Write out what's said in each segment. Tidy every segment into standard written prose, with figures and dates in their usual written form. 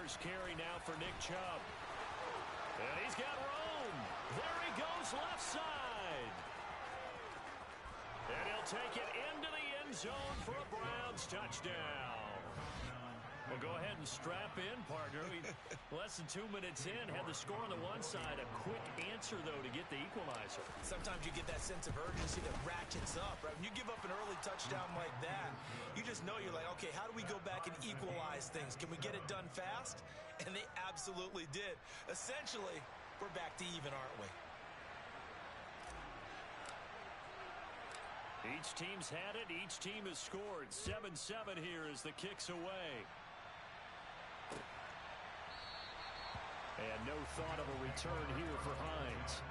First carry now for Nick Chubb. And he's got room. There he goes left side. And he'll take it into the end zone for a Browns touchdown. Well, go ahead and strap in, partner. Less than 2 minutes in, had the score on the one side. A quick answer, though, to get the equalizer. Sometimes you get that sense of urgency that ratchets up, right? When you give up an early touchdown like that, you just know you're like, okay, how do we go back and equalize things? Can we get it done fast? And they absolutely did. Essentially, we're back to even, aren't we? Each team's had it. Each team has scored. 7-7 here as the kick's away. And no thought of a return here for Hines.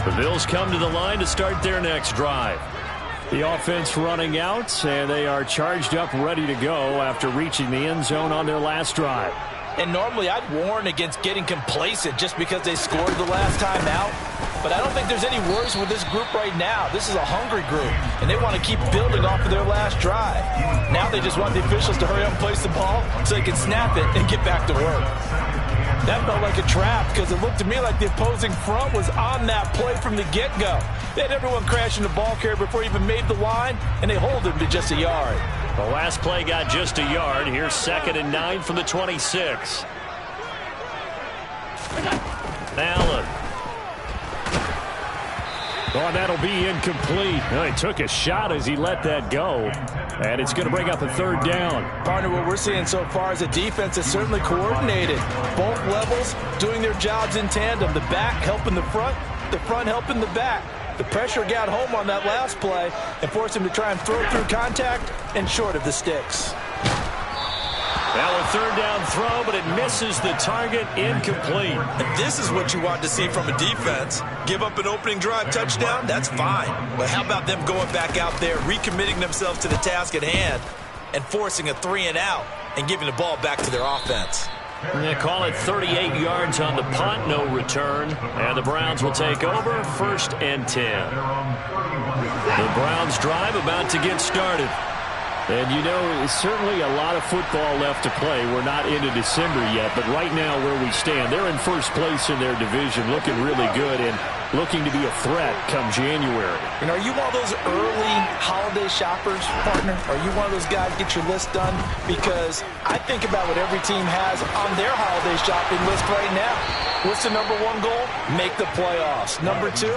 The Bills come to the line to start their next drive. The offense running out, and they are charged up, ready to go after reaching the end zone on their last drive. And normally I'd warn against getting complacent just because they scored the last time out. But I don't think there's any worries with this group right now. This is a hungry group, and they want to keep building off of their last drive. Now they just want the officials to hurry up and place the ball so they can snap it and get back to work. That felt like a trap because it looked to me like the opposing front was on that play from the get-go. They had everyone crashing the ball carrier before he even made the line, and they hold him to just a yard. The last play got just a yard. Here's 2nd and 9 from the 26. Allen. Oh, that'll be incomplete. Well, he took a shot as he let that go. And it's going to bring up a 3rd down. Partner, what we're seeing so far is a defense that's certainly coordinated. Both levels doing their jobs in tandem. The back helping the front helping the back. The pressure got home on that last play and forced him to try and throw through contact and short of the sticks. Now a 3rd down throw, but it misses the target, incomplete. And this is what you want to see from a defense. Give up an opening drive touchdown, that's fine. But how about them going back out there, recommitting themselves to the task at hand, and forcing a 3-and-out and giving the ball back to their offense. They call it 38 yards on the punt, no return. And the Browns will take over, 1st and 10. The Browns drive about to get started. And, you know, certainly a lot of football left to play. We're not into December yet, but right now where we stand, they're in first place in their division, looking really good and looking to be a threat come January. And are you one of those early holiday shoppers, partner? Are you one of those guys get your list done? Because I think about what every team has on their holiday shopping list right now. What's the number 1 goal? Make the playoffs. Number 2,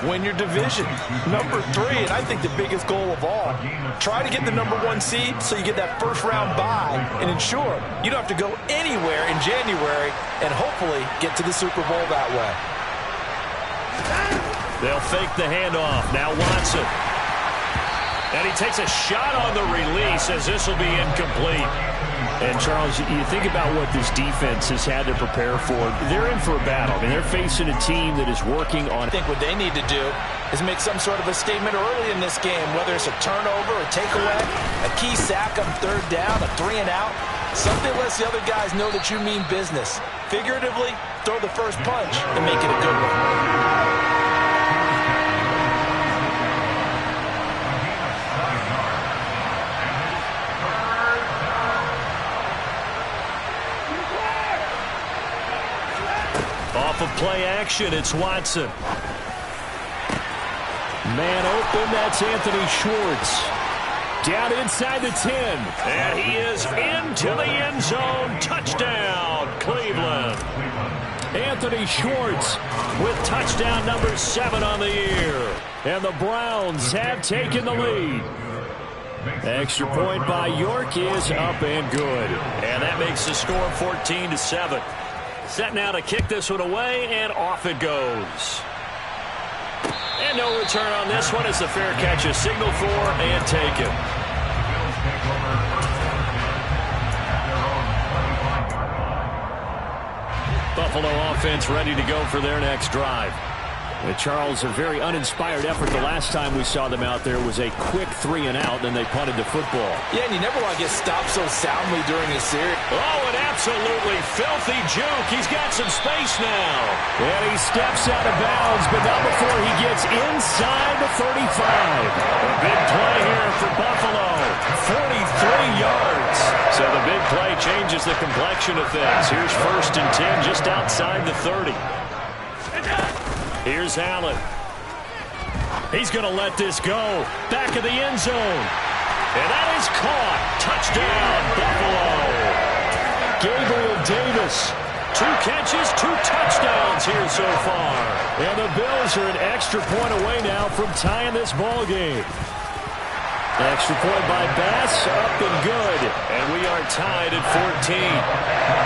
win your division. Number 3, and I think the biggest goal of all, try to get the number 1 seed so you get that first-round bye and ensure you don't have to go anywhere in January and hopefully get to the Super Bowl that way. They'll fake the handoff. Now Watson. And he takes a shot on the release as this will be incomplete. And, Charles, you think about what this defense has had to prepare for. They're in for a battle. I mean, they're facing a team that is working on. I think what they need to do is make some sort of a statement early in this game, whether it's a turnover, a takeaway, a key sack on 3rd down, a 3-and-out. Something lets the other guys know that you mean business. Figuratively, throw the first punch and make it a good one. Off of play action, it's Watson. Man open, that's Anthony Schwartz. Down inside the 10. And he is into the end zone. Touchdown, Cleveland. Anthony Schwartz with touchdown number 7 on the year. And the Browns have taken the lead. Extra point by York is up and good. And that makes the score 14-7. Set now to kick this one away, and off it goes. And no return on this one as the fair catch is signaled for and taken. Buffalo offense ready to go for their next drive. With Charles, a very uninspired effort the last time we saw them out there was a quick 3-and-out, and they punted the football. Yeah, and you never want to get stopped so soundly during a series. Oh, an absolutely filthy juke. He's got some space now. And he steps out of bounds, but not before he gets inside the 35. A big play here for Buffalo. 43 yards. So the big play changes the complexion of things. Here's 1st and 10 just outside the 30. Here's Allen. He's going to let this go. Back of the end zone. And that is caught. Touchdown, Buffalo. Gabriel Davis. 2 catches, 2 touchdowns here so far. And the Bills are an extra point away now from tying this ball game. Extra point by Bass, up and good. And we are tied at 14.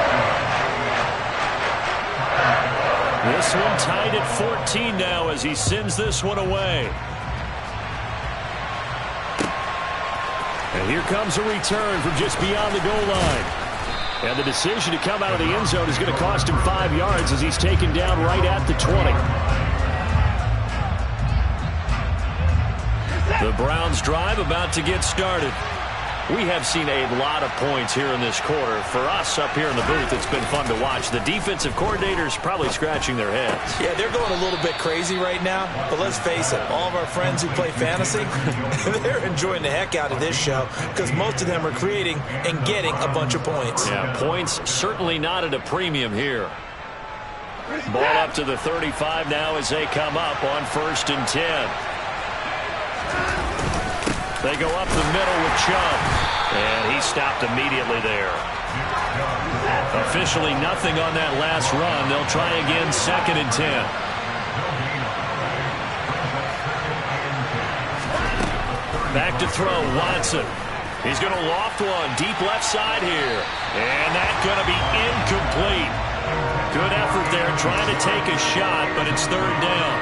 This one tied at 14 now as he sends this one away. And here comes a return from just beyond the goal line. And the decision to come out of the end zone is going to cost him 5 yards as he's taken down right at the 20. The Browns drive about to get started. We have seen a lot of points here in this quarter. For us up here in the booth, it's been fun to watch. The defensive coordinators probably scratching their heads. Yeah, they're going a little bit crazy right now. But let's face it, all of our friends who play fantasy, they're enjoying the heck out of this show because most of them are creating and getting a bunch of points. Yeah, points certainly not at a premium here. Ball up to the 35 now as they come up on 1st and 10. They go up the middle with Chubb. And he stopped immediately there. Officially nothing on that last run. They'll try again, 2nd and 10. Back to throw, Watson. He's going to loft one, deep left side here. And that's going to be incomplete. Good effort there, trying to take a shot, but it's 3rd down.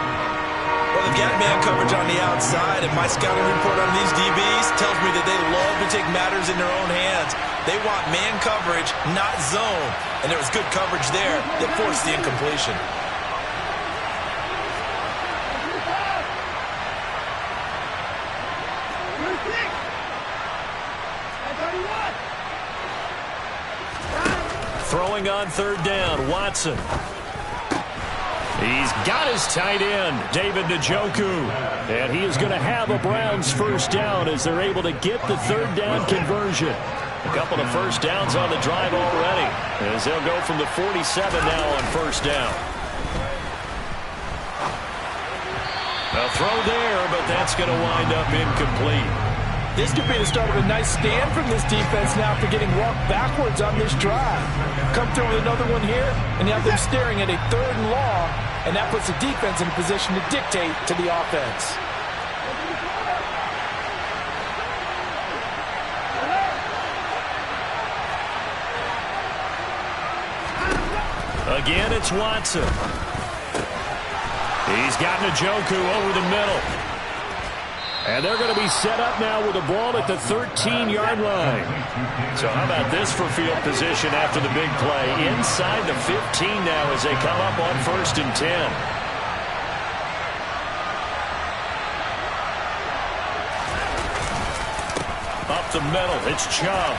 Well, they've got man coverage on the outside, and my scouting report on these DBs tells me that they love to take matters in their own hands. They want man coverage, not zone. And there was good coverage there that forced the incompletion. Throwing on 3rd down, Watson. He's got his tight end, David Njoku. And he is going to have a Browns 1st down as they're able to get the 3rd down conversion. A couple of 1st downs on the drive already, as they'll go from the 47 now on 1st down. A throw there, but that's going to wind up incomplete. This could be the start of a nice stand from this defense now for getting walked backwards on this drive. Come through with another one here, and you have them staring at a 3rd and long, and that puts the defense in a position to dictate to the offense. Again, it's Watson. He's got Njoku over the middle. And they're going to be set up now with a ball at the 13-yard line. So how about this for field position after the big play? Inside the 15 now as they come up on 1st and 10. Up the middle, it's Chubb.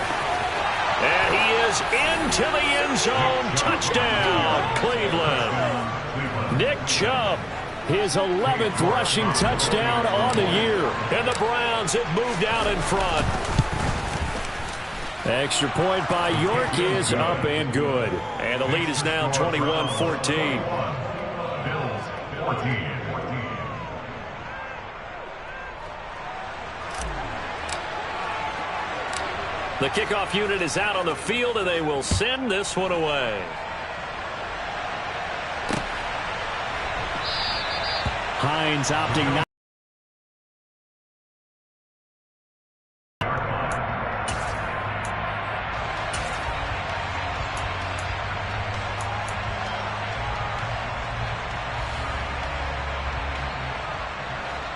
And he is into the end zone. Touchdown, Cleveland. Nick Chubb. His 11th rushing touchdown on the year. And the Browns have moved out in front. Extra point by York is up and good. And the lead is now 21-14. The kickoff unit is out on the field, and they will send this one away. Hines opting not.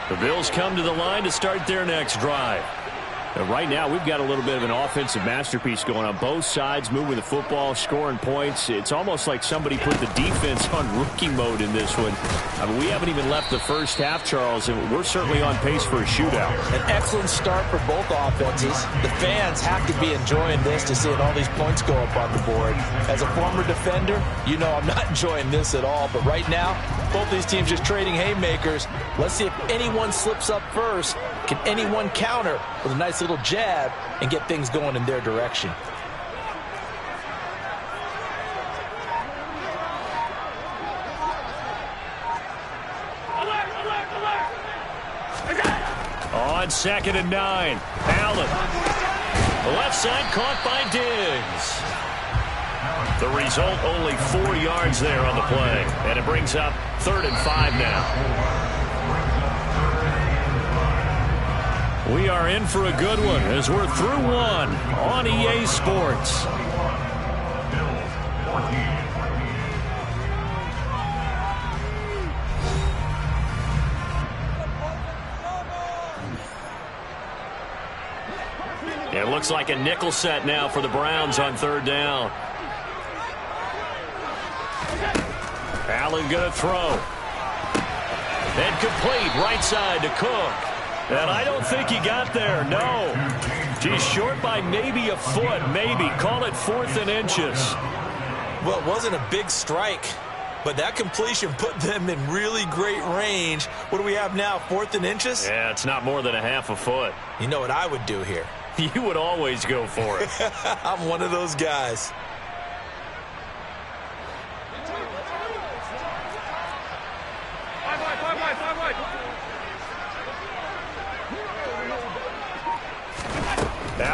The Bills come to the line to start their next drive. And right now, we've got a little bit of an offensive masterpiece going on. Both sides moving the football, scoring points. It's almost like somebody put the defense on rookie mode in this one. I mean, we haven't even left the first half, Charles, and we're certainly on pace for a shootout. An excellent start for both offenses. The fans have to be enjoying this to see all these points go up on the board. As a former defender, you know I'm not enjoying this at all. But right now, both these teams just trading haymakers. Let's see if anyone slips up first. Can anyone counter with a nice little jab and get things going in their direction? On 2nd and 9, Allen. The left side caught by Diggs. The result, only 4 yards there on the play. And it brings up 3rd and 5 now. We are in for a good one as we're through one on EA Sports. It looks like a nickel set now for the Browns on 3rd down. Allen going to throw. And complete right side to Cook. And I don't think he got there, no. He's short by maybe a foot, maybe. Call it 4th and inches. Well, it wasn't a big strike, but that completion put them in really great range. What do we have now, 4th and inches? Yeah, it's not more than a half a foot. You know what I would do here? You would always go for it. I'm one of those guys.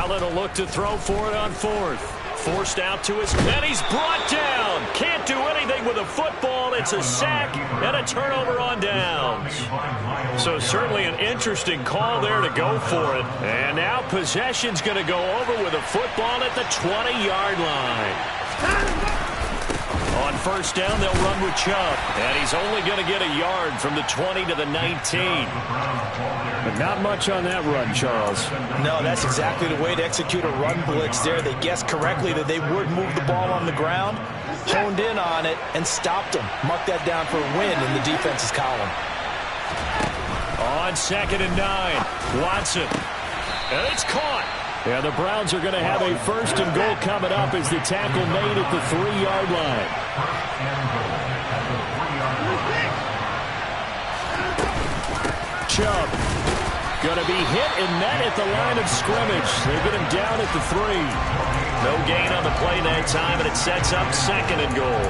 Allen will look to throw for it on fourth. Forced out to his, and he's brought down. Can't do anything with a football. It's a sack and a turnover on downs. So certainly an interesting call there to go for it. And now possession's going to go over with a football at the 20-yard line. On first down, they'll run with Chubb. And he's only going to get a yard from the 20 to the 19. But not much on that run, Charles. No, that's exactly the way to execute a run blitz there. They guessed correctly that they would move the ball on the ground, honed in on it, and stopped them. Mark that down for a win in the defense's column. On 2nd and 9, Watson. And it's caught. Yeah, the Browns are going to have a 1st and goal coming up as the tackle made at the 3-yard line. Chubb going to be hit and met at the line of scrimmage. They get him down at the 3. No gain on the play that time, and it sets up 2nd and goal.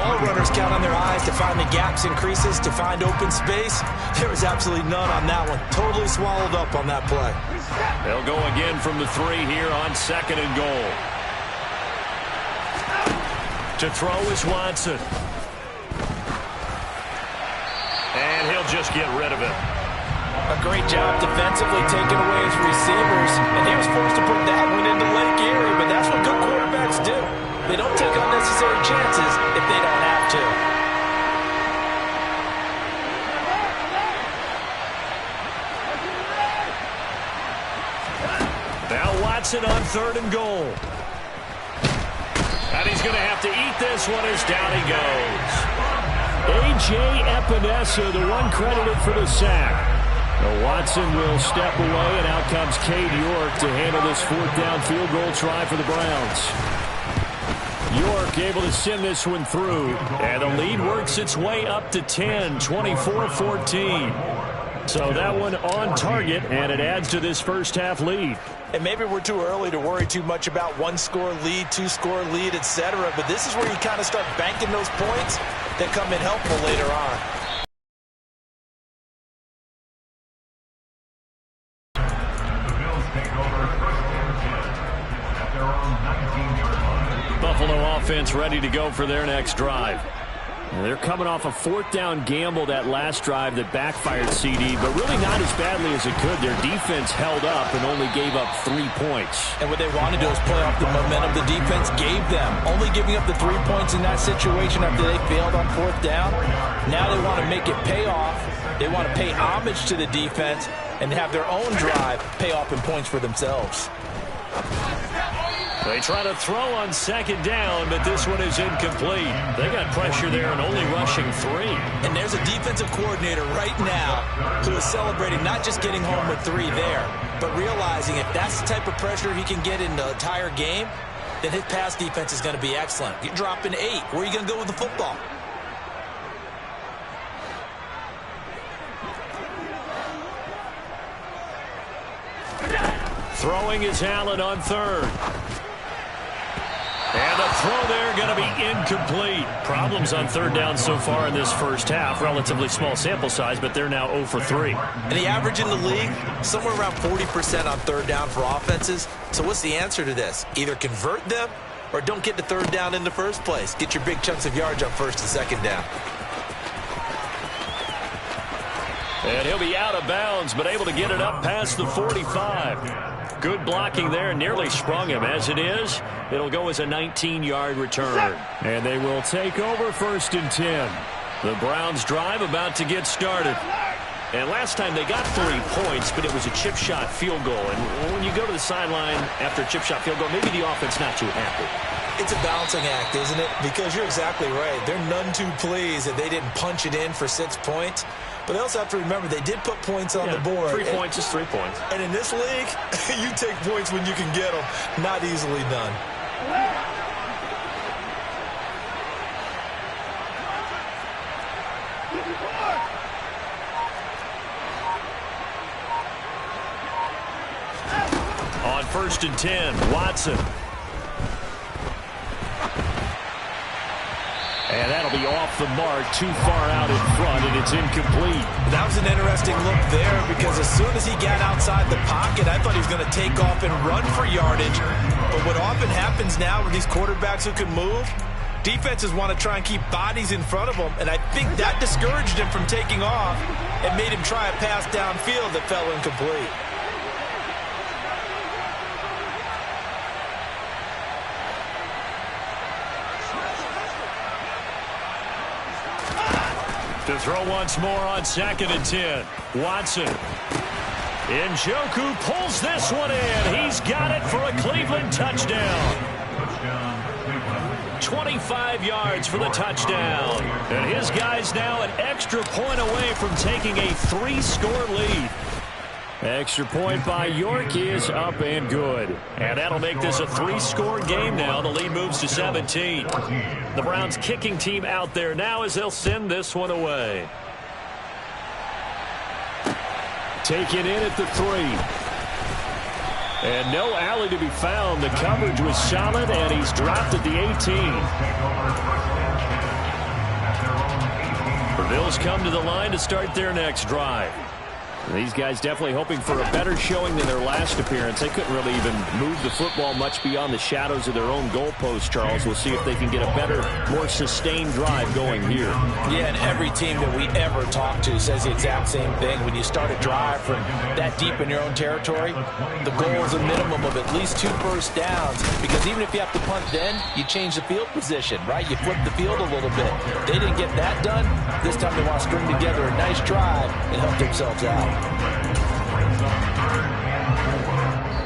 All runners count on their eyes to find the gaps and creases, to find open space. There was absolutely none on that one. Totally swallowed up on that play. They'll go again from the 3 here on 2nd and goal. To throw is Watson. And he'll just get rid of it. A great job defensively taking away his receivers. And he was forced to put that one into Lake Erie, but that's what good quarterbacks do. They don't take unnecessary chances if they don't have to. Now Watson on 3rd and goal. And he's going to have to eat this one as down he goes. A.J. Epinesa, the one credited for the sack. Now Watson will step away, and out comes Cade York to handle this 4th down field goal try for the Browns. York able to send this one through, and the lead works its way up to 10, 24-14. So that one on target, and it adds to this first half lead. And maybe we're too early to worry too much about 1-score lead, 2-score lead, etc. But this is where you kind of start banking those points that come in helpful later on. Buffalo offense ready to go for their next drive. They're coming off a 4th down gamble that last drive that backfired CD, but really not as badly as it could. Their defense held up and only gave up 3 points. And what they want to do is play off the momentum the defense gave them. Only giving up the 3 points in that situation after they failed on 4th down. Now they want to make it pay off. They want to pay homage to the defense and have their own drive pay off in points for themselves. They try to throw on 2nd down, but this one is incomplete. They got pressure there and only rushing 3. And there's a defensive coordinator right now who is celebrating not just getting home with 3 there, but realizing if that's the type of pressure he can get in the entire game, then his pass defense is going to be excellent. You're dropping 8. Where are you going to go with the football? Throwing is Allen on 3rd. And the throw there going to be incomplete. Problems on 3rd down so far in this first half. Relatively small sample size, but they're now 0 for 3. And the average in the league, somewhere around 40% on 3rd down for offenses. So what's the answer to this? Either convert them or don't get to 3rd down in the first place. Get your big chunks of yards up 1st and 2nd down. And he'll be out of bounds, but able to get it up past the 45. Good blocking there, nearly sprung him. As it is, it'll go as a 19-yard return. And they will take over 1st and 10. The Browns drive about to get started. And last time they got 3 points, but it was a chip shot field goal. And when you go to the sideline after a chip shot field goal, maybe the offense not too happy. It's a balancing act, isn't it? Because you're exactly right. They're none too pleased that they didn't punch it in for 6 points. But they also have to remember they did put points on the board. 3 points is 3 points. And in this league, you take points when you can get them. Not easily done. On 1st and 10, Watson. And that'll be off the mark, too far out in front, and it's incomplete. That was an interesting look there because as soon as he got outside the pocket, I thought he was going to take off and run for yardage. But what often happens now with these quarterbacks who can move, defenses want to try and keep bodies in front of them, and I think that discouraged him from taking off and made him try a pass downfield that fell incomplete. To throw once more on 2nd and 10. Watson. Njoku pulls this one in. He's got it for a Cleveland touchdown. 25 yards for the touchdown. And his guy's now an extra point away from taking a 3-score lead. Extra point by York is up and good. And that'll make this a 3-score game now. The lead moves to 17. The Browns kicking team out there now as they'll send this one away. Taken in at the 3. And no alley to be found. The coverage was solid, and he's dropped at the 18. The Bills come to the line to start their next drive. These guys definitely hoping for a better showing than their last appearance. They couldn't really even move the football much beyond the shadows of their own goalpost, Charles. We'll see if they can get a better, more sustained drive going here. Yeah, and every team that we ever talk to says the exact same thing. When you start a drive from that deep in your own territory, the goal is a minimum of at least 2 first downs, because even if you have to punt then, you change the field position, right? You flip the field a little bit. They didn't get that done. This time they want to string together a nice drive and help themselves out.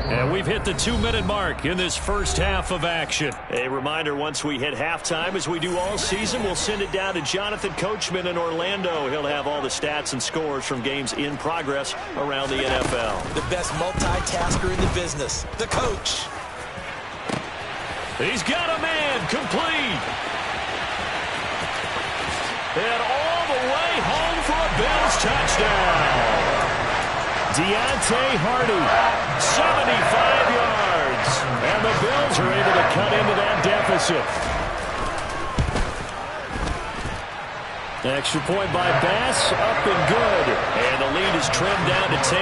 And we've hit the 2-minute mark in this first half of action. A reminder, once we hit halftime, as we do all season, we'll send it down to Jonathan Coachman in Orlando. He'll have all the stats and scores from games in progress around the NFL. The best multitasker in the business, the coach. He's got a man, complete. And all the way home for a Bills touchdown. Deontay Hardy, 75 yards. And the Bills are able to cut into that deficit. Extra point by Bass, up and good. And the lead is trimmed down to 10.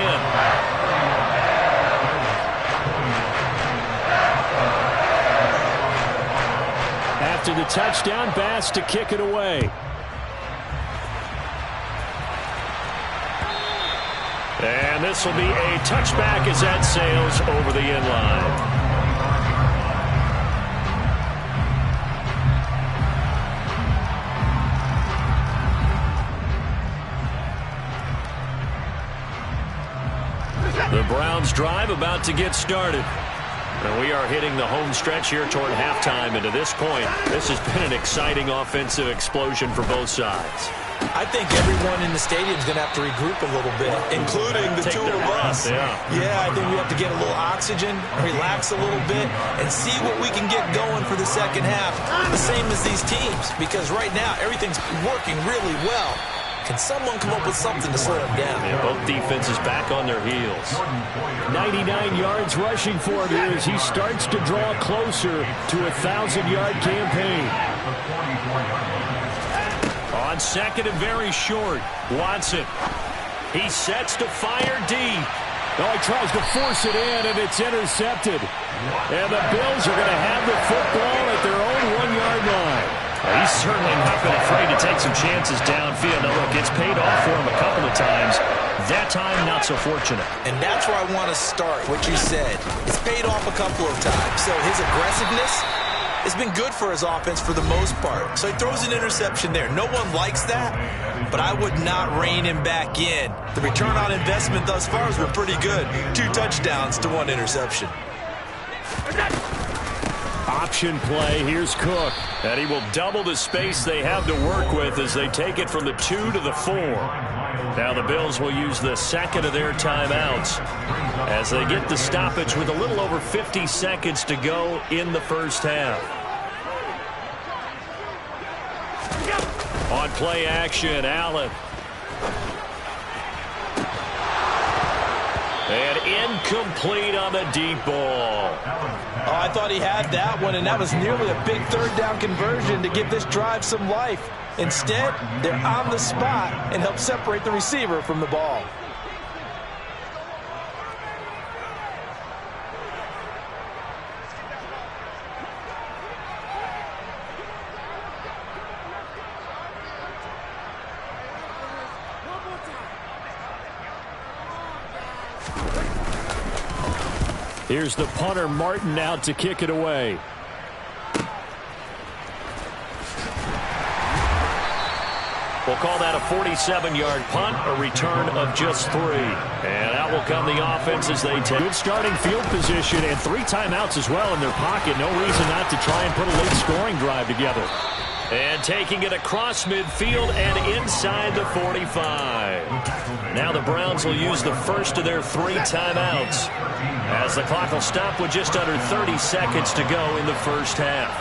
After the touchdown, Bass to kick it away. And this will be a touchback as that sails over the end line. The Browns drive about to get started. And we are hitting the home stretch here toward halftime. And to this point, this has been an exciting offensive explosion for both sides. I think everyone in the stadium is going to have to regroup a little bit, including the two of us. Yeah, I think we have to get a little oxygen, relax a little bit, and see what we can get going for the second half. The same as these teams, because right now everything's working really well. Can someone come up with something to slow them down? Yeah, both defenses back on their heels. 99 yards rushing for him here as he starts to draw closer to a 1,000-yard campaign. On 2nd and very short, Watson. He sets to fire deep. Oh, he tries to force it in, and it's intercepted. And the Bills are going to have the football at their own 1-yard line. Well, he's certainly not been afraid to take some chances downfield. Now, look, it's paid off for him a couple of times. That time, not so fortunate. And that's where I want to start, what you said. It's paid off a couple of times. So his aggressiveness has been good for his offense for the most part. So he throws an interception there. No one likes that, but I would not rein him back in. The return on investment thus far has been pretty good. 2 touchdowns to 1 interception. Option play. Here's Cook. And he will double the space they have to work with as they take it from the 2 to the 4. Now the Bills will use the second of their timeouts as they get the stoppage with a little over 50 seconds to go in the first half. On play action, Allen. And incomplete on the deep ball. Oh, I thought he had that one, and that was nearly a big third down conversion to give this drive some life. Instead, they're on the spot and help separate the receiver from the ball. Here's the punter, Martin, out to kick it away. We'll call that a 47-yard punt, a return of just 3. And out will come the offense as they take. Good starting field position and 3 timeouts as well in their pocket. No reason not to try and put a late scoring drive together. And taking it across midfield and inside the 45. Now the Browns will use the first of their 3 timeouts, as the clock will stop with just under 30 seconds to go in the first half.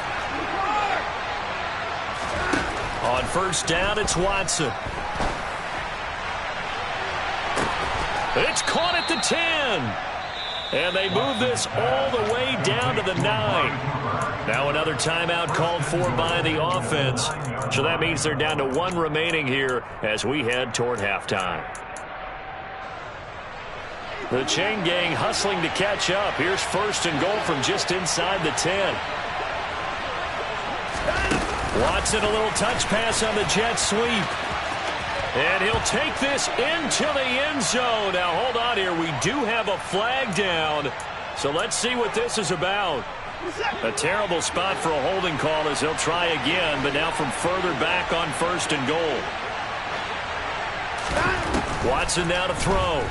On first down, it's Watson. It's caught at the 10. And they move this all the way down to the 9. Now another timeout called for by the offense. So that means they're down to 1 remaining here as we head toward halftime. The chain gang hustling to catch up. Here's first and goal from just inside the 10. Watson, a little touch pass on the jet sweep. And he'll take this into the end zone. Now, hold on here. We do have a flag down. So let's see what this is about. A terrible spot for a holding call as he'll try again, but now from further back on first and goal. Watson now to throw.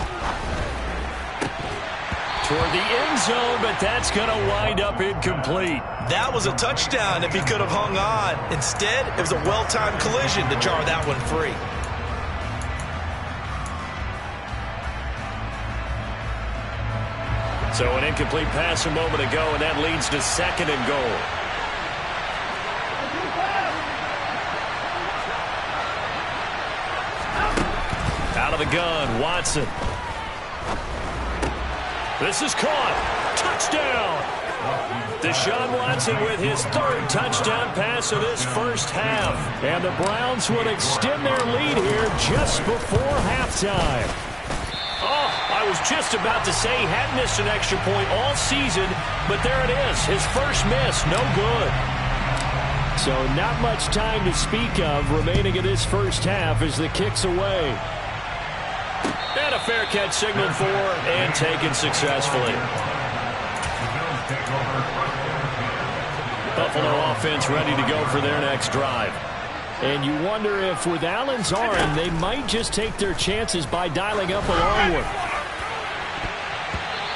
Toward the end zone, but that's going to wind up incomplete. That was a touchdown if he could have hung on. Instead, it was a well-timed collision to jar that one free. So an incomplete pass a moment ago, and that leads to second and goal. Out of the gun, Watson. This is caught. Touchdown. Deshaun Watson with his 3rd touchdown pass of this first half. And the Browns would extend their lead here just before halftime. Oh, I was just about to say he hadn't missed an extra point all season, but there it is. His first miss, no good. So not much time to speak of remaining in this first half as the kick's away. And a fair catch signaled for and taken successfully. Buffalo offense ready to go for their next drive. And you wonder if with Allen's arm, they might just take their chances by dialing up a long one.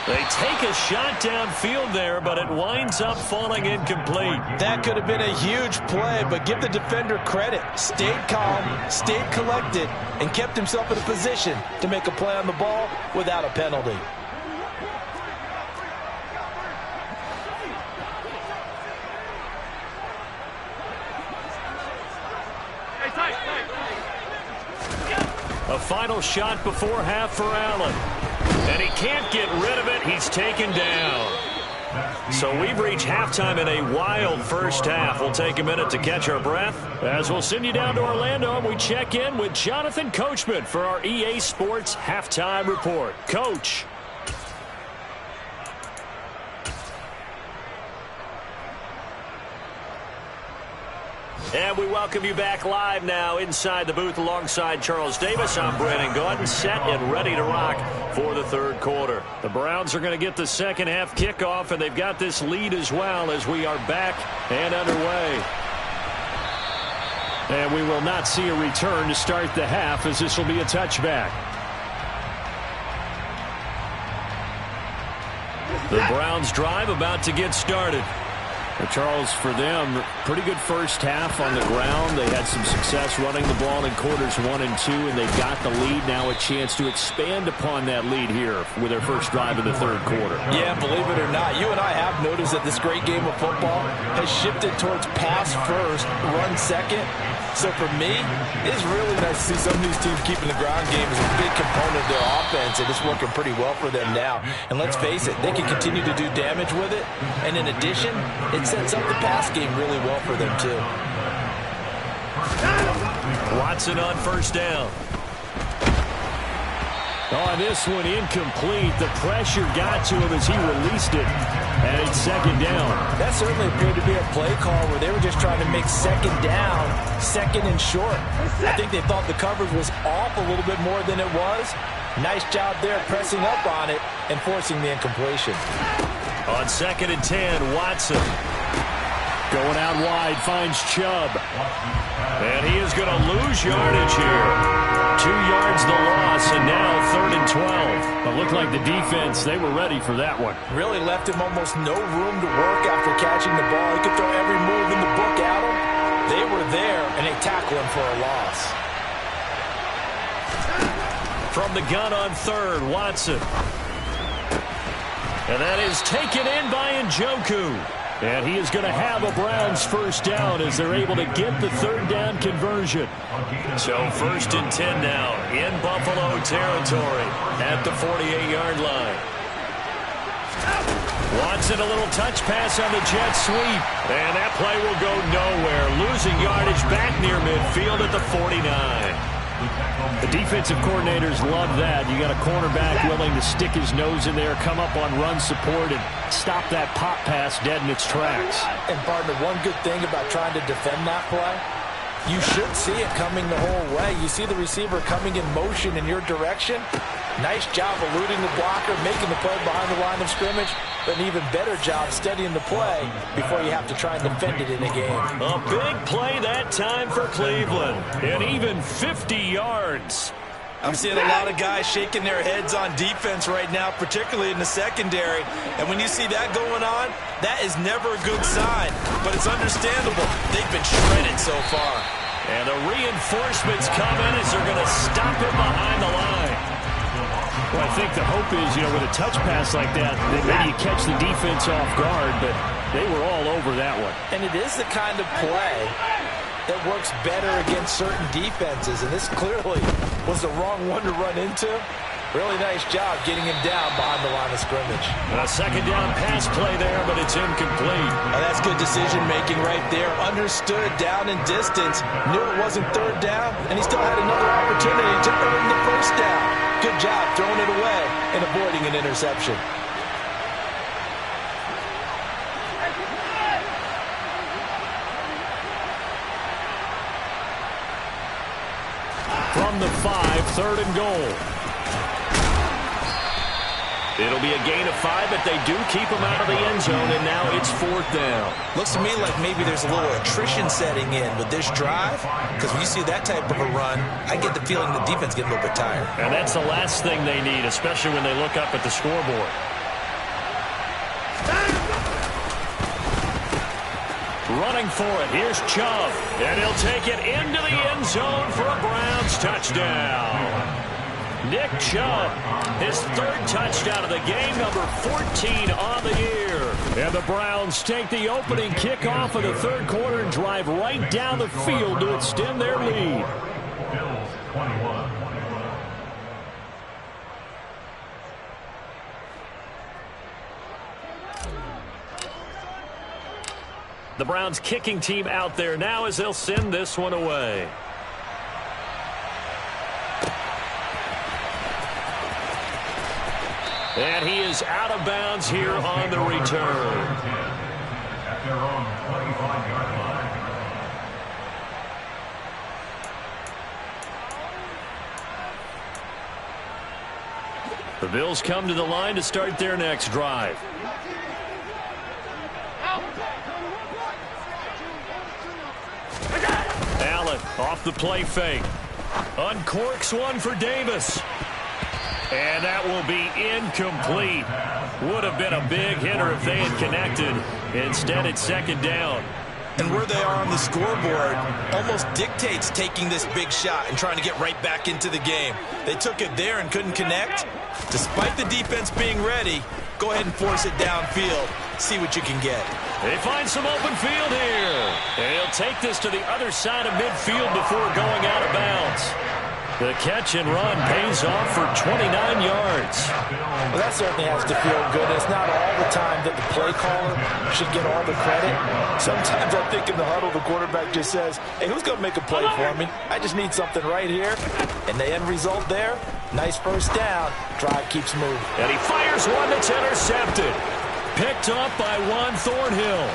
They take a shot downfield there, but it winds up falling incomplete. That could have been a huge play, but give the defender credit. Stayed calm, stayed collected, and kept himself in a position to make a play on the ball without a penalty. A final shot before half for Allen. And he can't get rid of it. He's taken down. So we've reached halftime in a wild first half. We'll take a minute to catch our breath as we'll send you down to Orlando and we check in with Jonathan Coachman for our EA Sports Halftime Report. Coach. And we welcome you back live now inside the booth alongside Charles Davis. I'm Brandon Gordon, set and ready to rock for the third quarter. The Browns are going to get the second half kickoff, and they've got this lead as well as we are back and underway. And we will not see a return to start the half as this will be a touchback. The Browns drive about to get started. Charles, for them, pretty good first half on the ground. They had some success running the ball in quarters 1 and 2, and they've got the lead. Now a chance to expand upon that lead here with their first drive in the third quarter. Yeah, believe it or not, you and I have noticed that this great game of football has shifted towards pass first, run second. So for me, it's really nice to see some of these teams keeping the ground game as a big component of their offense, and it's working pretty well for them now. And let's face it, they can continue to do damage with it. And in addition, it sets up the pass game really well for them too. Watson on first down. On this one, incomplete. The pressure got to him as he released it. And it's second down. That certainly appeared to be a play call where they were just trying to make second down, second and short. I think they thought the coverage was off a little bit more than it was. Nice job there pressing up on it and forcing the incompletion. On 2nd and 10, Watson. Going out wide, finds Chubb. And he is going to lose yardage here. 2 yards the loss, and now 3rd and 12. It looked like the defense, they were ready for that one. Really left him almost no room to work after catching the ball. He could throw every move in the book at him. They were there, and they tackled him for a loss. From the gun on 3rd, Watson. And that is taken in by Njoku. And he is going to have a Browns first down as they're able to get the 3rd down conversion. So 1st and 10 now in Buffalo territory at the 48-yard line. Watson, a little touch pass on the jet sweep. And that play will go nowhere. Losing yardage back near midfield at the 49. The defensive coordinators love that. You got a cornerback willing to stick his nose in there, come up on run support, and stop that pop pass dead in its tracks. And, partner, one good thing about trying to defend that play, you should see it coming the whole way. You see the receiver coming in motion in your direction. Nice job eluding the blocker, making the play behind the line of scrimmage, but an even better job studying the play before you have to try and defend it in a game. A big play that time for Cleveland, and even 50 yards. I'm seeing a lot of guys shaking their heads on defense right now, particularly in the secondary. And when you see that going on, that is never a good sign. But it's understandable. They've been shredded so far. And the reinforcements come in as they're going to stop him behind the line. Well, I think the hope is, with a touch pass like that maybe you catch the defense off guard, but they were all over that one. And it is the kind of play that works better against certain defenses, and this clearly was the wrong one to run into. Really nice job getting him down behind the line of scrimmage. A 2nd down pass play there, but it's incomplete. Oh, that's good decision-making right there. Understood down in distance, knew it wasn't 3rd down, and he still had another opportunity to earn the 1st down. Good job throwing it away and avoiding an interception. From the 5, 3rd and goal. It'll be a gain of 5, but they do keep him out of the end zone, and now it's 4th down. Looks to me like maybe there's a little attrition setting in with this drive, because when you see that type of a run, I get the feeling the defense gets a little bit tired. And that's the last thing they need, especially when they look up at the scoreboard. Running for it, here's Chubb, and he'll take it into the end zone for a Browns touchdown. Nick Chubb, his 3rd touchdown of the game, number 14 on the year. And the Browns take the opening kickoff of the 3rd quarter and drive right down the field to extend their lead. The Browns kicking team out there now as they'll send this one away. And he is out of bounds here on the return. The Bills come to the line to start their next drive. Allen off the play fake. Uncorks one for Davis. And that will be incomplete. Would have been a big hitter if they had connected. Instead, it's 2nd down. And where they are on the scoreboard almost dictates taking this big shot and trying to get right back into the game. They took it there and couldn't connect. Despite the defense being ready, go ahead and force it downfield. See what you can get. They find some open field here. They'll take this to the other side of midfield before going out of bounds. The catch and run pays off for 29 yards. Well, that certainly has to feel good. It's not all the time that the play caller should get all the credit. Sometimes I think in the huddle, the quarterback just says, hey, who's going to make a play for me? I just need something right here. And the end result there, nice first down. Drive keeps moving. And he fires one that's intercepted. Picked up by Juan Thornhill.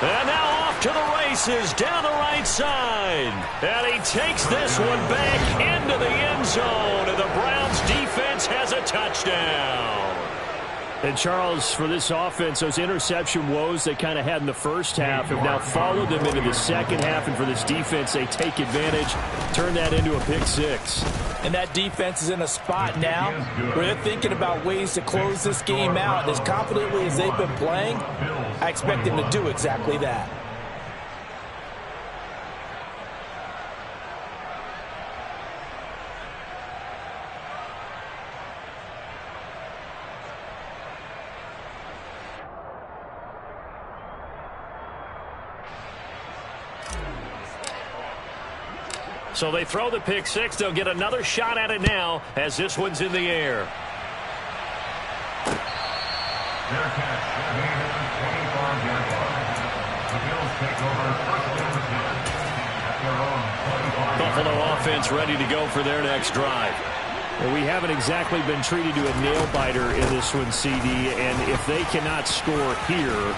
And now off to the races down the right side. And he takes this one back into the end zone. And the Browns defense has a touchdown. And Charles, for this offense, those interception woes they kind of had in the first half have now followed them into the second half. And for this defense, they take advantage, turn that into a pick six. And that defense is in a spot now where they're thinking about ways to close this game out. And as confidently as they've been playing, I expect them to do exactly that. So they throw the pick six. They'll get another shot at it now as this one's in the air. Buffalo offense ready to go for their next drive. Well, we haven't exactly been treated to a nail-biter in this one, CD, and if they cannot score here,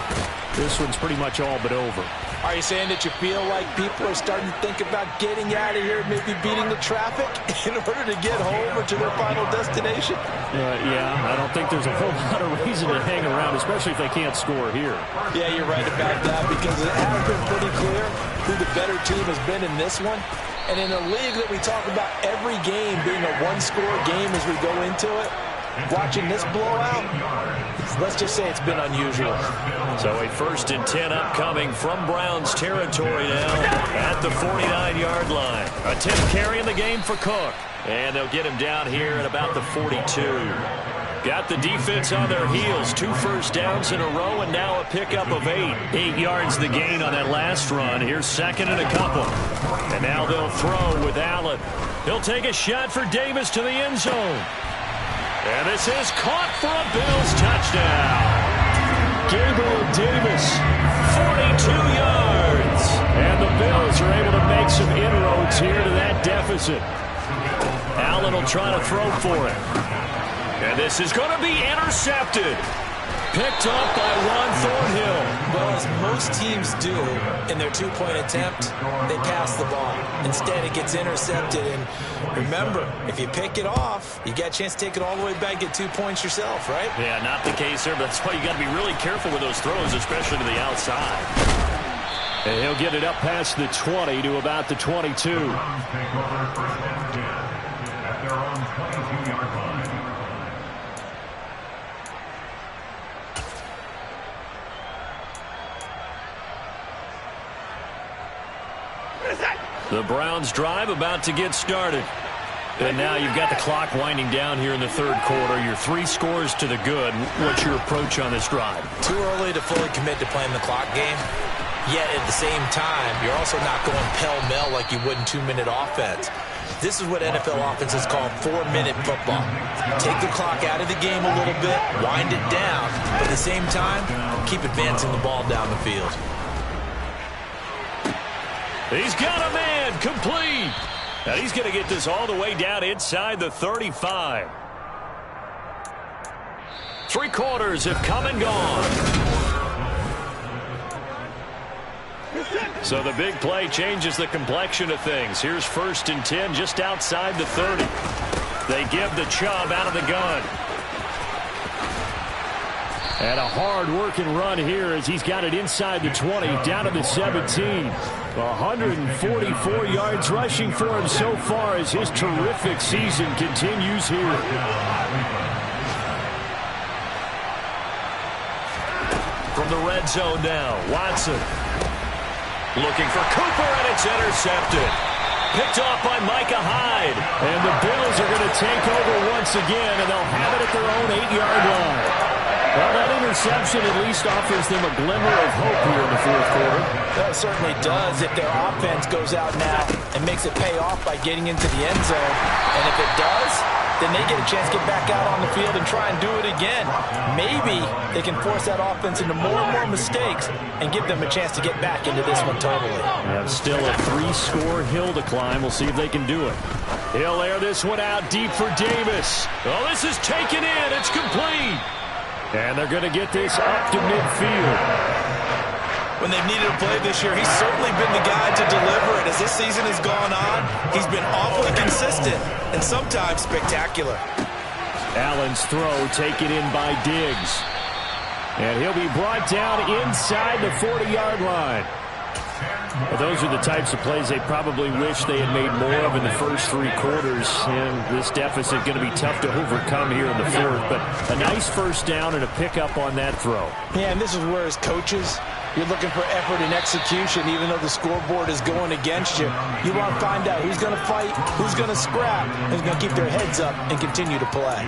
this one's pretty much all but over. Are you saying that you feel like people are starting to think about getting out of here, maybe beating the traffic in order to get home or to their final destination? Yeah, I don't think there's a whole lot of reason to hang around, especially if they can't score here. Yeah, you're right about that because it has been pretty clear who the better team has been in this one. And in a league that we talk about every game being a one-score game as we go into it, watching this blowout, let's just say it's been unusual. So a 1st and 10 upcoming from Browns territory now at the 49-yard line. A 10th carry in the game for Cook. And they'll get him down here at about the 42. Got the defense on their heels. 2 first downs in a row and now a pickup of 8. 8 yards the gain on that last run. Here's second and a couple. And now they'll throw with Allen. He'll take a shot for Davis to the end zone. And this is caught for a Bills touchdown. Gabriel Davis, 42 yards. And the Bills are able to make some inroads here to that deficit. Allen will try to throw for it. And this is going to be intercepted. Picked up by Juan Thornhill. Well, as most teams do in their two-point attempt, they pass the ball. Instead, it gets intercepted. And remember, if you pick it off, you got a chance to take it all the way back, get 2 points yourself, right? Yeah, not the case there, but that's why you got to be really careful with those throws, especially to the outside. And he'll get it up past the 20 to about the 22. Take over 1st and 10 at their own 22-yard line. The Browns drive about to get started. And now you've got the clock winding down here in the third quarter. Your 3 scores to the good. What's your approach on this drive? Too early to fully commit to playing the clock game. Yet at the same time, you're also not going pell-mell like you would in 2-minute offense. This is what NFL offenses call 4-minute football. Take the clock out of the game a little bit, wind it down, but at the same time, keep advancing the ball down the field. He's got a man, complete. Now he's going to get this all the way down inside the 35. 3 quarters have come and gone. So the big play changes the complexion of things. Here's 1st and 10 just outside the 30. They give the Chubb out of the gun. And a hard-working run here as he's got it inside the 20, down to the 17. 144 yards rushing for him so far as his terrific season continues here. From the red zone now, Watson. Looking for Cooper, and it's intercepted. Picked off by Micah Hyde. And the Bills are going to take over once again, and they'll have it at their own 8-yard line. Well, that interception at least offers them a glimmer of hope here in the fourth quarter. That certainly does if their offense goes out now and makes it pay off by getting into the end zone. And if it does, then they get a chance to get back out on the field and try and do it again. Maybe they can force that offense into more and more mistakes and give them a chance to get back into this one totally. Still a 3-score hill to climb. We'll see if they can do it. He'll air this one out deep for Davis. Oh, this is taken in. It's complete. And they're going to get this up to midfield. When they've needed a play this year, he's certainly been the guy to deliver it. As this season has gone on, he's been awfully consistent and sometimes spectacular. Allen's throw taken in by Diggs. And he'll be brought down inside the 40-yard line. Well, those are the types of plays they probably wish they had made more of in the first 3 quarters. And this deficit going to be tough to overcome here in the fourth. But a nice first down and a pickup on that throw. Yeah, and this is where as coaches, you're looking for effort and execution, even though the scoreboard is going against you. You want to find out who's going to fight, who's going to scrap, and who's going to keep their heads up and continue to play.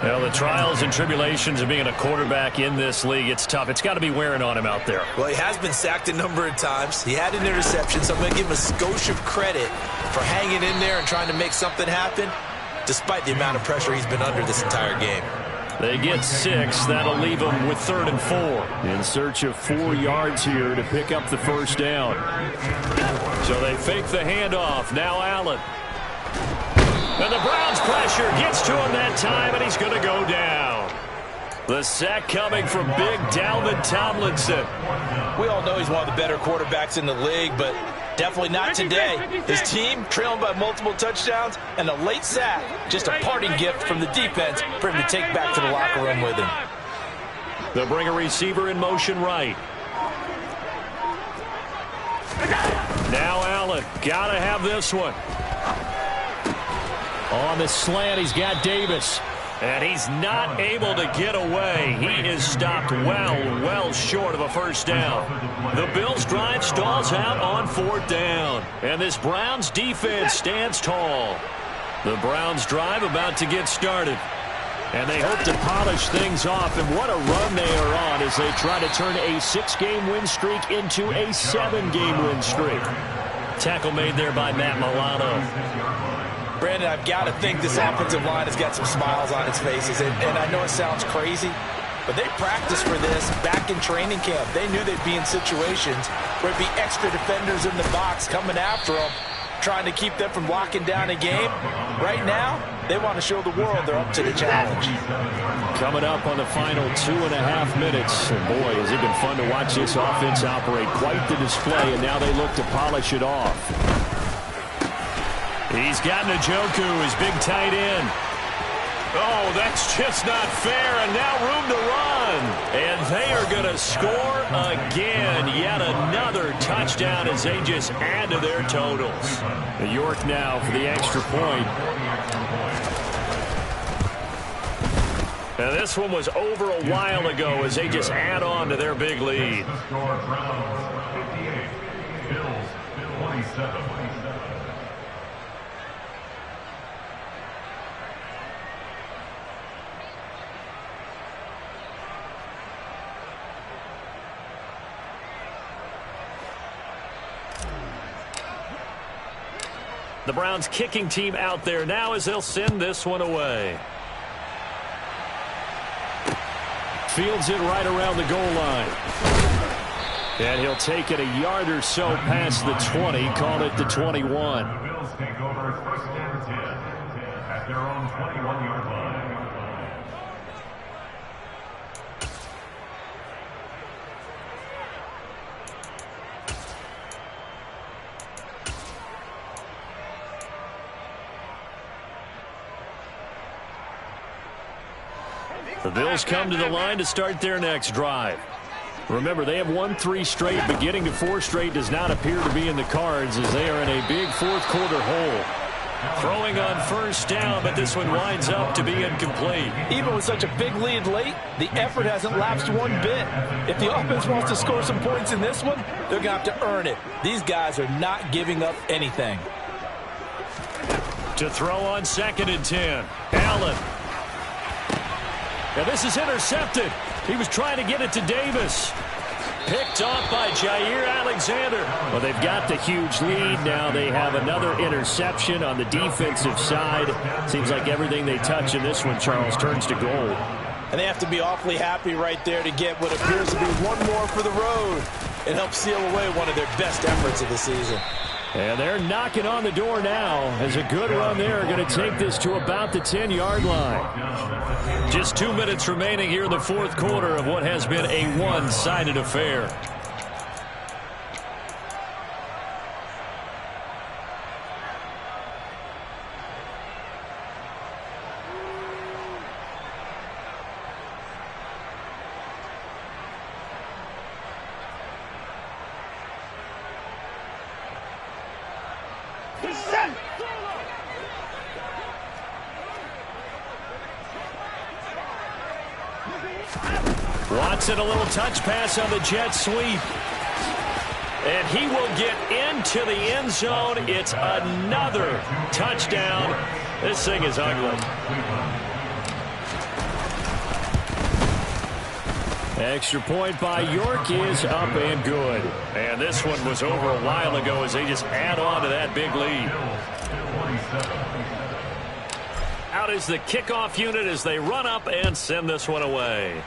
Well, the trials and tribulations of being a quarterback in this league, it's tough. It's got to be wearing on him out there. Well, he has been sacked a number of times. He had an interception, so I'm going to give him a skosh of credit for hanging in there and trying to make something happen, despite the amount of pressure he's been under this entire game. They get 6. That'll leave them with 3rd and 4. In search of 4 yards here to pick up the first down. So they fake the handoff. Now Allen. And the Browns pressure gets to him that time, and he's going to go down. The sack coming from big Dalvin Tomlinson. We all know he's one of the better quarterbacks in the league, but definitely not today. His team trailing by multiple touchdowns, and a late sack, just a parting gift from the defense for him to take back to the locker room with him. They'll bring a receiver in motion right. Now Allen, gotta have this one. On the slant, he's got Davis. And he's not able to get away. He is stopped well short of a first down. The Bills' drive stalls out on 4th down. And this Browns defense stands tall. The Browns' drive about to get started. And they hope to polish things off. And what a run they are on as they try to turn a 6-game win streak into a 7-game win streak. Tackle made there by Matt Milano. Brandon, I've got to think this offensive line has got some smiles on its faces. And I know it sounds crazy, but they practiced for this back in training camp. They knew they'd be in situations where it'd be extra defenders in the box coming after them, trying to keep them from locking down a game. Right now, they want to show the world they're up to the challenge. Coming up on the final 2.5 minutes. And boy, has it been fun to watch this offense operate. Quite the display, and now they look to polish it off. He's got Njoku, his big tight end. Oh, that's just not fair, and now room to run. And they are going to score again. Yet another touchdown as they just add to their totals. York now for the extra point. And this one was over a while ago as they just add on to their big lead. Bills 27. The Browns kicking team out there now as they'll send this one away. Fields it right around the goal line. And he'll take it a yard or so past the 20, call it the 21. The Bills take over first and 10 at their own 21-yard line. The Bills come to the line to start their next drive. Remember, they have won 3 straight, but getting to 4 straight does not appear to be in the cards as they are in a big fourth quarter hole. Throwing on first down, but this one winds up to be incomplete. Even with such a big lead late, the effort hasn't lapsed one bit. If the offense wants to score some points in this one, they're going to have to earn it. These guys are not giving up anything. To throw on 2nd and 10. Allen. Now this is intercepted. He was trying to get it to Davis. Picked off by Jair Alexander. Well, they've got the huge lead. Now they have another interception on the defensive side. Seems like everything they touch in this one, Charles, turns to gold. And they have to be awfully happy right there to get what appears to be one more for the road. It helps seal away one of their best efforts of the season. And they're knocking on the door now as a good run there. Going to take this to about the 10-yard line. Just 2 minutes remaining here in the 4th quarter of what has been a one-sided affair. Watson, a little touch pass on the jet sweep. And he will get into the end zone. It's another touchdown. This thing is ugly. Extra point by York is up and good. And this one was over a while ago as they just add on to that big lead. Out is the kickoff unit as they run up and send this one away.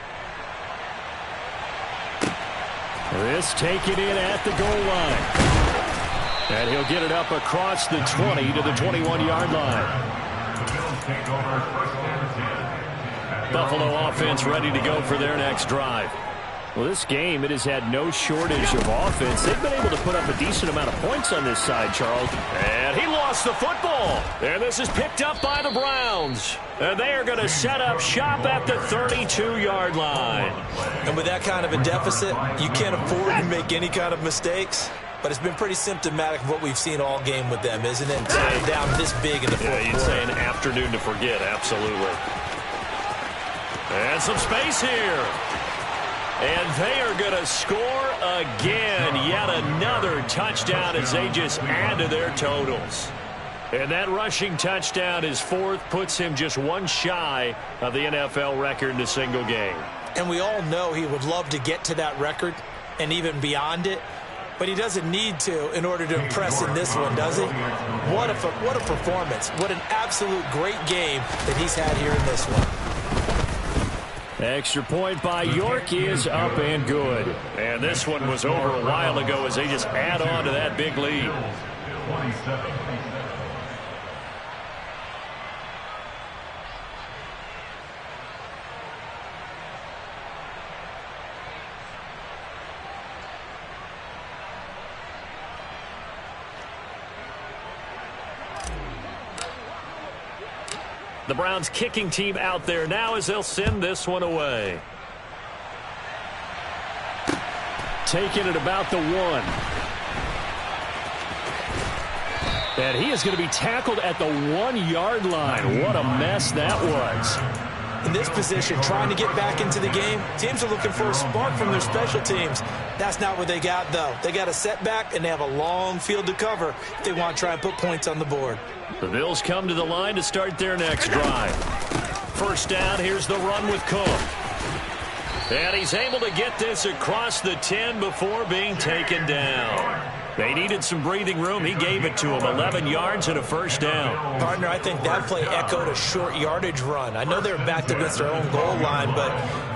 This taken in at the goal line. And he'll get it up across the 20 to the 21-yard line. Buffalo offense ready to go for their next drive. Well, this game, it has had no shortage of offense. They've been able to put up a decent amount of points on this side, Charles. And he lost the football. And this is picked up by the Browns. And they are going to set up shop at the 32-yard line. And with that kind of a deficit, you can't afford to make any kind of mistakes. But it's been pretty symptomatic of what we've seen all game with them, isn't it? Down this big in the fourth quarter. You'd say an afternoon to forget, absolutely. And some space here. And they are going to score again. Yet another touchdown as they just add to their totals. And that rushing touchdown, his 4th, puts him just one shy of the NFL record in a single game. And we all know he would love to get to that record and even beyond it. But he doesn't need to in order to impress in this one, does he? What a performance. What an absolute great game that he's had here in this one. Extra point by York is up and good. And this one was over a while ago as they just add on to that big lead. The Browns kicking team out there now as they'll send this one away. Taking it about the 1. And he is going to be tackled at the 1-yard line. What a mess that was. In this position, trying to get back into the game, teams are looking for a spark from their special teams. That's not what they got, though. They got a setback, and they have a long field to cover if they want to try and put points on the board. The Bills come to the line to start their next drive. First down, here's the run with Cook. And he's able to get this across the 10 before being taken down. They needed some breathing room. He gave it to him. 11 yards and a first down. Partner, I think that play echoed a short yardage run. I know they were backed against their own goal line, but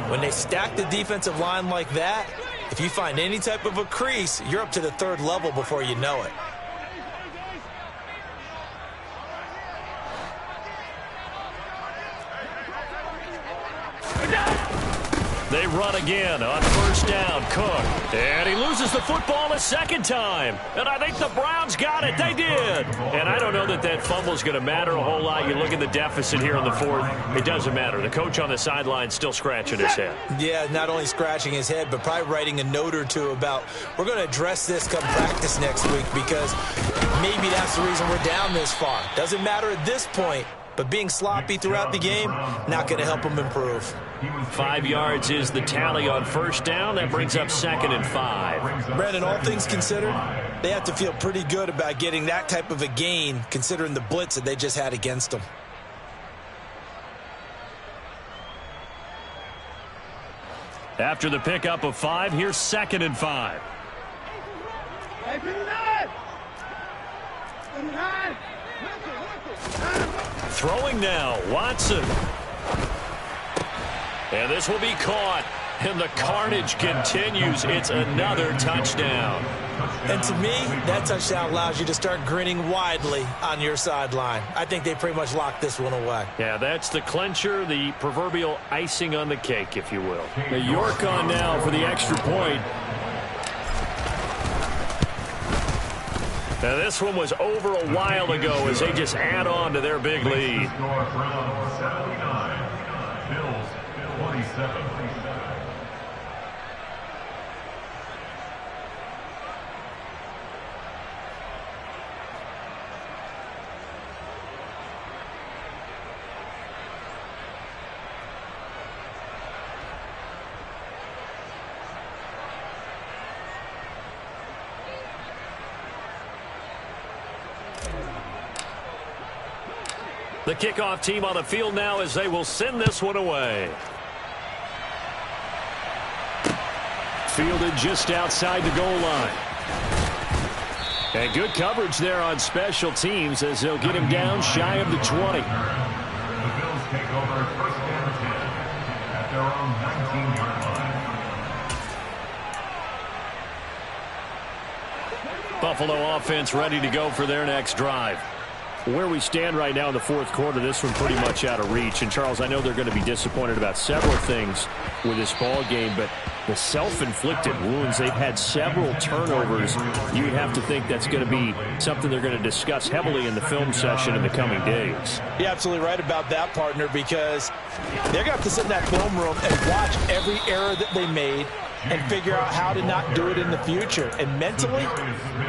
when they stack the defensive line like that, if you find any type of a crease, you're up to the 3rd level before you know it. They run again on first down. Cook. And he loses the football a second time. And I think the Browns got it. They did. And I don't know that that fumble is going to matter a whole lot. You look at the deficit here in the fourth. It doesn't matter. The coach on the sideline still scratching his head. Yeah, not only scratching his head, but probably writing a note or two about we're going to address this come practice next week because maybe that's the reason we're down this far. Doesn't matter at this point. But being sloppy throughout the game, not going to help them improve. 5 yards is the tally on first down. That brings up 2nd and 5. Brandon, all things considered, they have to feel pretty good about getting that type of a gain, considering the blitz that they just had against them. After the pickup of 5, here's 2nd and 5. Throwing now, Watson. And this will be caught. And the carnage continues. It's another touchdown. And to me, that touchdown allows you to start grinning widely on your sideline. I think they pretty much locked this one away. Yeah, that's the clincher, the proverbial icing on the cake, if you will. York on now for the extra point. Now, this one was over a while ago as they just add on to their big lead. 79, Bills 27. The kickoff team on the field now as they will send this one away. Fielded just outside the goal line. And good coverage there on special teams as they'll get him down shy of the 20. The Bills take over first and 10 at their own 19-yard line. Buffalo offense ready to go for their next drive. Where we stand right now in the fourth quarter, this one pretty much out of reach. And, Charles, I know they're going to be disappointed about several things with this ball game, but the self-inflicted wounds, they've had several turnovers. You would have to think that's going to be something they're going to discuss heavily in the film session in the coming days. You're absolutely right about that, partner, because they're going to have to sit in that film room and watch every error that they made and figure out how to not do it in the future. And mentally,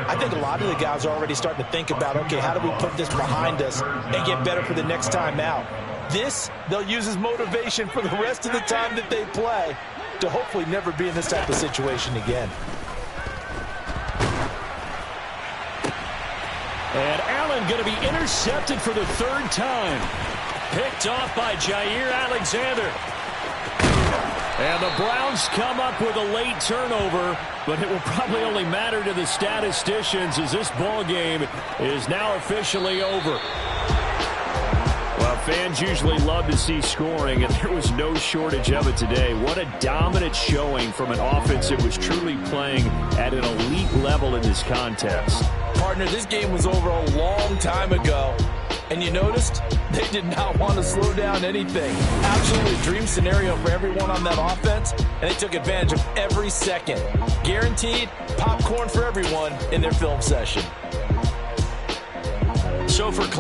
I think a lot of the guys are already starting to think about, okay, how do we put this behind us and get better for the next time out? This, they'll use as motivation for the rest of the time that they play to hopefully never be in this type of situation again. And Allen going to be intercepted for the third time. Picked off by Jair Alexander. And the Browns come up with a late turnover, but it will probably only matter to the statisticians as this ball game is now officially over. Well, fans usually love to see scoring, and there was no shortage of it today. What a dominant showing from an offense that was truly playing at an elite level in this contest. Partner, this game was over a long time ago. And you noticed they did not want to slow down anything. Absolutely a dream scenario for everyone on that offense, and they took advantage of every second. Guaranteed popcorn for everyone in their film session. So for